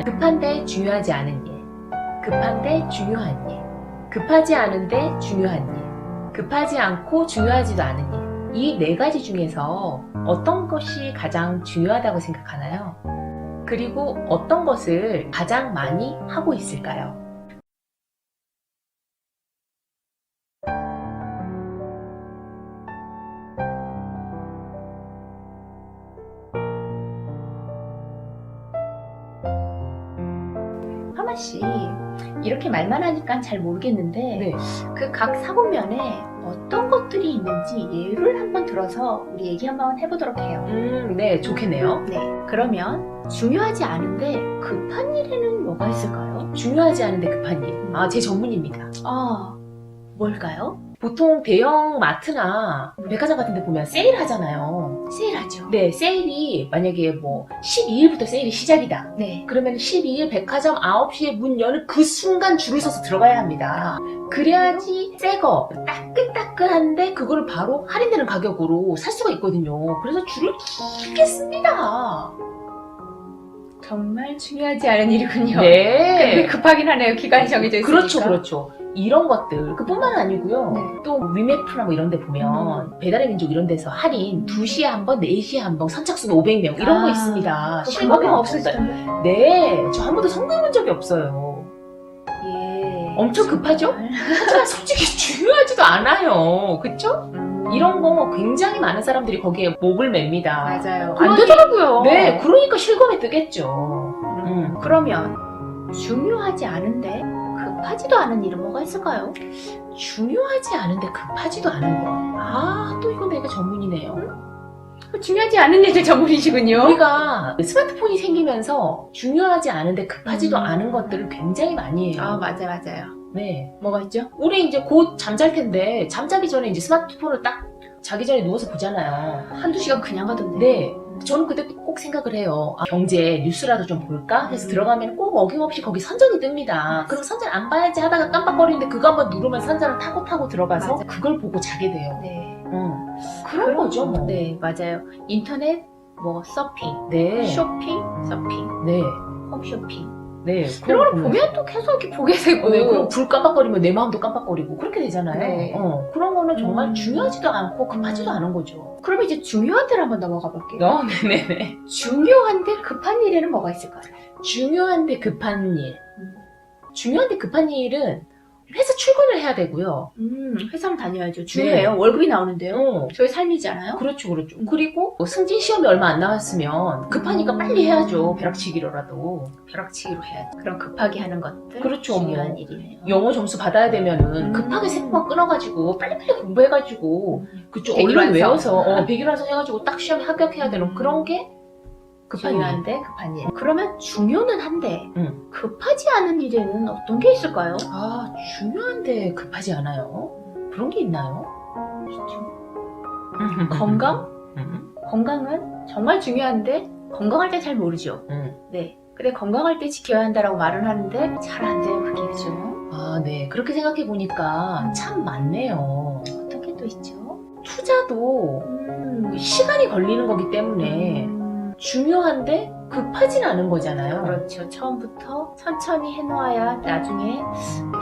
급한데 중요하지 않은 일, 급한데 중요한 일, 급하지 않은데 중요한 일, 급하지 않고 중요하지도 않은 일. 이 네 가지 중에서 어떤 것이 가장 중요하다고 생각하나요? 그리고 어떤 것을 가장 많이 하고 있을까요? 하나씩 이렇게 말만 하니까 잘 모르겠는데 네. 그 각 사고면에 어떤 것들이 있는지 예를 한번 들어서 우리 얘기 한번 해보도록 해요. 네, 좋겠네요. 네, 그러면 중요하지 않은데 급한 일에는 뭐가 있을까요? 중요하지 않은데 급한 일. 제 전문입니다. 뭘까요? 보통 대형 마트나 백화점 같은 데 보면 세일 하잖아요. 세일하죠. 네, 세일이 만약에 뭐 12일부터 세일이 시작이다. 네. 그러면 12일 백화점 9시에 문 여는 그 순간 줄을 서서 들어가야 합니다. 그래야지 새거 따끈따끈한데 그거를 바로 할인되는 가격으로 살 수가 있거든요. 그래서 줄을 길게 씁니다. 정말 중요하지 않은 일이군요. 네. 근데 급하긴 하네요. 기간이 정해져 있으니까. 그렇죠, 그렇죠. 이런 것들, 그뿐만 아니고요. 네. 또 위메프나 뭐 이런 데 보면 배달의 민족 이런 데서 할인 2시에 한 번, 4시에 한 번, 선착순 500명 이런 거 있습니다. 그거는 없으시던데. 네, 저 한 번도 성공한 적이 없어요. 예. 엄청 급하죠? 하지만 솔직히 중요하지도 않아요. 그쵸? 이런 거 굉장히 많은 사람들이 거기에 목을 맵니다. 맞아요. 그러니- 안 되더라고요. 네, 그러니까 실검에 뜨겠죠. 그러면 중요하지 않은데 급하지도 않은 일은 뭐가 있을까요? 중요하지 않은데 급하지도 않은 거. 또 이건 내가 전문이네요. 중요하지 않은 일들 전문이시군요. 우리가 스마트폰이 생기면서 중요하지 않은데 급하지도 음. 않은 것들을 굉장히 많이 해요. 맞아요. 네. 뭐가 있죠? 우리 이제 곧 잠잘 텐데, 잠자기 전에 이제 스마트폰을 딱 자기 전에 누워서 보잖아요. 한두 시간 그냥 가던데. 네. 저는 그때 꼭 생각을 해요. 경제 뉴스라도 좀 볼까? 해서 들어가면 꼭 어김없이 거기 선전이 뜹니다. 그럼 선전 안 봐야지 하다가 깜빡거리는데 그거 한번 누르면 선전을 타고 들어가서 맞아요. 그걸 보고 자게 돼요. 네. 그런 거죠, 뭐. 네, 맞아요. 인터넷, 서핑, 네. 쇼핑, 서핑, 네. 홈쇼핑. 네. 그런 걸 보면 또 계속 이렇게 보게 되고. 네, 그리고 불 깜빡거리면 내 마음도 깜빡거리고 그렇게 되잖아요. 네. 그런 거는 정말 음. 중요하지도 않고 급하지도 않은 거죠. 그럼 이제 중요한 데로 한번 넘어가 볼게요. 네네네. 중요한데 급한 일에는 뭐가 있을까요? 중요한데 급한 일. 중요한데 급한 일은 회사 출근을 해야 되고요. 회사는 다녀야죠. 중요해요. 월급이 나오는데요. 저희 삶이잖아요. 그렇죠. 그리고 승진 시험이 얼마 안 남았으면 급하니까 빨리 해야죠. 벼락치기로라도. 벼락치기로 해야죠. 그럼 급하게 하는 것들. 그렇죠, 중요한 뭐. 일이네요. 영어 점수 받아야 되면은 음. 급하게 세포만 끊어가지고 빨리빨리 공부해가지고 그쪽 백일완성. 얼른 외워서 백일완성 해가지고 딱 시험에 합격해야 되는 그런 게 급한 일. 중요한데 급한 일. 그러면 중요는 한데 급하지 않은 일에는 어떤 게 있을까요? 중요한데 급하지 않아요? 그런 게 있나요? 건강? 음. 건강은 정말 중요한데 건강할 때 잘 모르죠. 네. 근데 건강할 때 지켜야 한다라고 말은 하는데 잘 안 돼요. 그게 그죠? 네. 그렇게 생각해 보니까 참 많네요. 어떤 게 또 있죠? 투자도 시간이 걸리는 거기 때문에 중요한데 급하진 않은 거잖아요. 그렇죠. 처음부터 천천히 해놓아야 나중에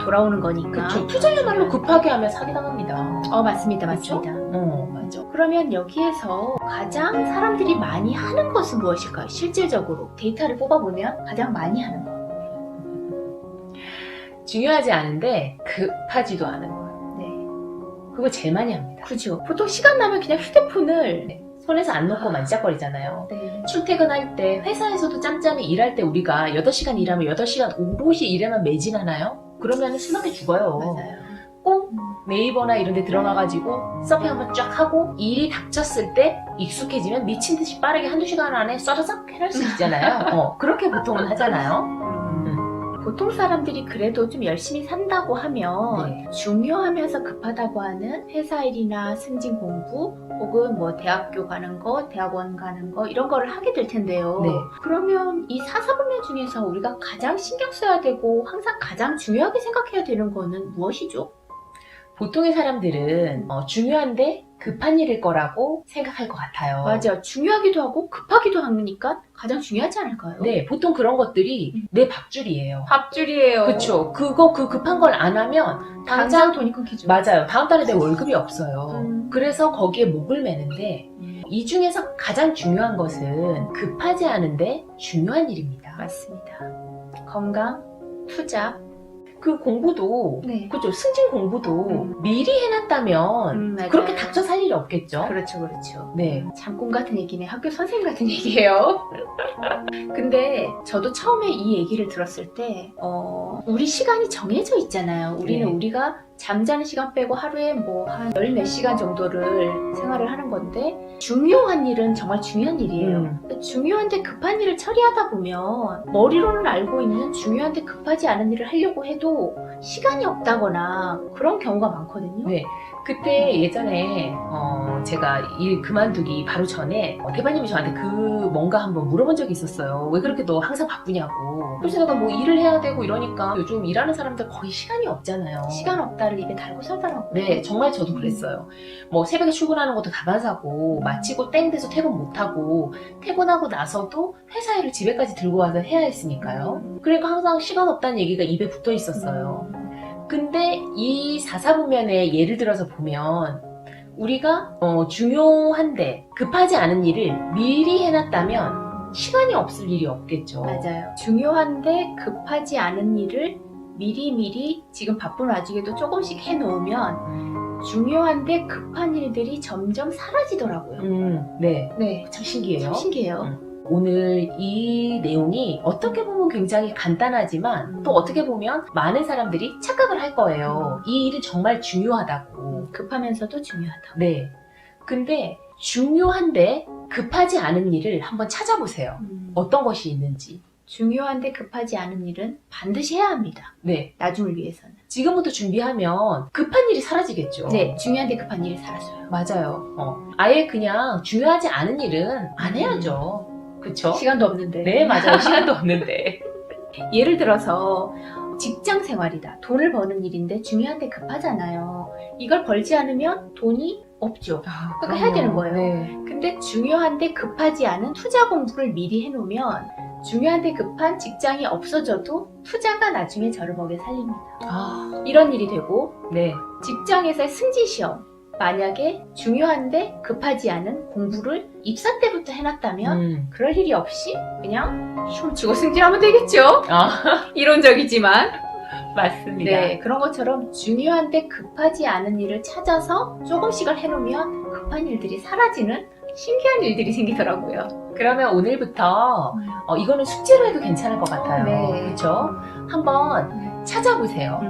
돌아오는 거니까. 그렇죠. 투자야말로 급하게 하면 사기당합니다. 맞습니다. 그쵸? 맞습니다. 맞아. 그러면 여기에서 가장 사람들이 많이 하는 것은 무엇일까요? 실질적으로 데이터를 뽑아보면 가장 많이 하는 것. 중요하지 않은데 급하지도 않은 거. 네. 그거 제일 많이 합니다. 그죠. 보통 시간 나면 그냥 휴대폰을 손에서 안 놓고 만지작거리잖아요. 네. 출퇴근할 때 회사에서도 짬짬이 일할 때 우리가 8시간 일하면 8시간 오롯이 일에만 매진하나요? 그러면 숨막혀 죽어요. 맞아요. 꼭 네이버나 이런 데 들어가가지고 서핑 한번 쫙 하고 일이 닥쳤을 때 익숙해지면 미친 듯이 빠르게 한두 시간 안에 쏴라삭 해낼 수 있잖아요. 그렇게 보통은 하잖아요. 보통 사람들이 그래도 좀 열심히 산다고 하면 네. 중요하면서 급하다고 하는 회사 일이나 승진 공부 혹은 대학교 가는 거, 대학원 가는 거 이런 거를 하게 될 텐데요. 네. 그러면 이 사사분면 중에서 우리가 가장 신경 써야 되고 항상 가장 중요하게 생각해야 되는 거는 무엇이죠? 보통의 사람들은 중요한데 급한 일일 거라고 생각할 것 같아요. 맞아. 중요하기도 하고 급하기도 하니까 가장 중요하지 않을까요? 네, 보통 그런 것들이 내 밥줄이에요. 밥줄이에요. 그쵸. 그 급한 걸 안 하면 당장 돈이 끊기죠. 맞아요. 다음 달에 내 월급이 없어요. 음. 그래서 거기에 목을 매는데 이 중에서 가장 중요한 것은 급하지 않은데 중요한 일입니다. 맞습니다. 건강, 투자. 그 공부도 네. 그죠. 승진 공부도 미리 해놨다면 맞아요. 그렇게 닥쳐 살 일이 없겠죠. 그렇죠, 그렇죠. 네. 잠꿈 같은 얘기네. 학교 선생님 같은 얘기예요. 근데 저도 처음에 이 얘기를 들었을 때 우리 시간이 정해져 있잖아요. 우리는 네. 우리가 잠자는 시간 빼고 하루에 뭐 한 열 몇 시간 정도를 생활을 하는 건데 중요한 일은 정말 중요한 일이에요. 중요한데 급한 일을 처리하다 보면 머리로는 알고 있는 중요한데 급하지 않은 일을 하려고 해도 시간이 없다거나 그런 경우가 많거든요. 네. 그때 예전에 제가 일 그만두기 바로 전에 대표님이 저한테 뭔가 한번 물어본 적이 있었어요. 왜 그렇게 너 항상 바쁘냐고. 그래서 내가 뭐 일을 해야 되고 이러니까 요즘 일하는 사람들 거의 시간이 없잖아요. 시간 없다를 입에 달고 살더라고요. 네, 정말 저도 그랬어요. 뭐 새벽에 출근하는 것도 다반사고 마치고 땡 돼서 퇴근 못하고 퇴근하고 나서도 회사 일을 집에까지 들고 와서 해야 했으니까요. 그러니까 항상 시간 없다는 얘기가 입에 붙어 있었어요. 근데 이 사사분면에 예를 들어서 보면 우리가 중요한데 급하지 않은 일을 미리 해놨다면 시간이 없을 일이 없겠죠. 맞아요. 중요한데 급하지 않은 일을 미리미리 지금 바쁜 와중에도 조금씩 해놓으면 중요한데 급한 일들이 점점 사라지더라고요. 네. 네. 참 신기해요. 참 신기해요. 오늘 이 내용이 어떻게 보면 굉장히 간단하지만 또 어떻게 보면 많은 사람들이 착각을 할 거예요. 이 일이 정말 중요하다고. 급하면서도 중요하다고. 네. 근데 중요한데 급하지 않은 일을 한번 찾아보세요. 어떤 것이 있는지. 중요한데 급하지 않은 일은 반드시 해야 합니다. 네. 나중을 위해서는. 지금부터 준비하면 급한 일이 사라지겠죠. 네. 중요한데 급한 일이 사라져요. 맞아요. 아예 그냥 중요하지 않은 일은 안 해야죠. 그쵸? 시간도 없는데. 네, 맞아요. 시간도 없는데. 예를 들어서 직장 생활이다. 돈을 버는 일인데 중요한데 급하잖아요. 이걸 벌지 않으면 돈이 없죠. 그러니까 해야 되는 거예요. 네. 근데 중요한데 급하지 않은 투자 공부를 미리 해놓으면 중요한데 급한 직장이 없어져도 투자가 나중에 저를 먹여 살립니다. 이런 일이 되고 네. 직장에서의 승진 시험 만약에 중요한데 급하지 않은 공부를 입사 때부터 해놨다면 그럴 일이 없이 그냥 춤추고 승진하면 되겠죠. 이론적이지만 맞습니다. 네, 그런 것처럼 중요한데 급하지 않은 일을 찾아서 조금씩을 해놓으면 급한 일들이 사라지는 신기한 일들이 생기더라고요. 그러면 오늘부터 이거는 숙제로 해도 괜찮을 것 같아요. 네. 그렇죠? 한번 찾아보세요.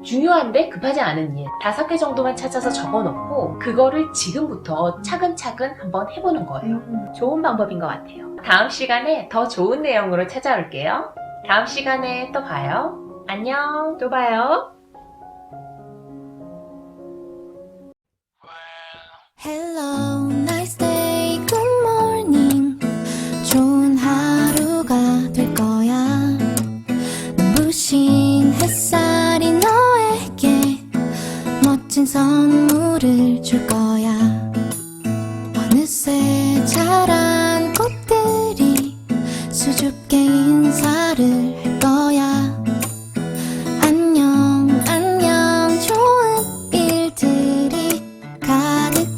중요한데 급하지 않은 일 5개 정도만 찾아서 적어놓고 그거를 지금부터 차근차근 한번 해보는 거예요. 좋은 방법인 것 같아요. 다음 시간에 더 좋은 내용으로 찾아올게요. 다음 시간에 또 봐요. 안녕. 또 봐요. Hello, nice day, good morning. 좋은 하루가 될 거야. 눈부신 햇살이 너에게 멋진 선물을 줄 거야. 어느새 자란 꽃들이 수줍게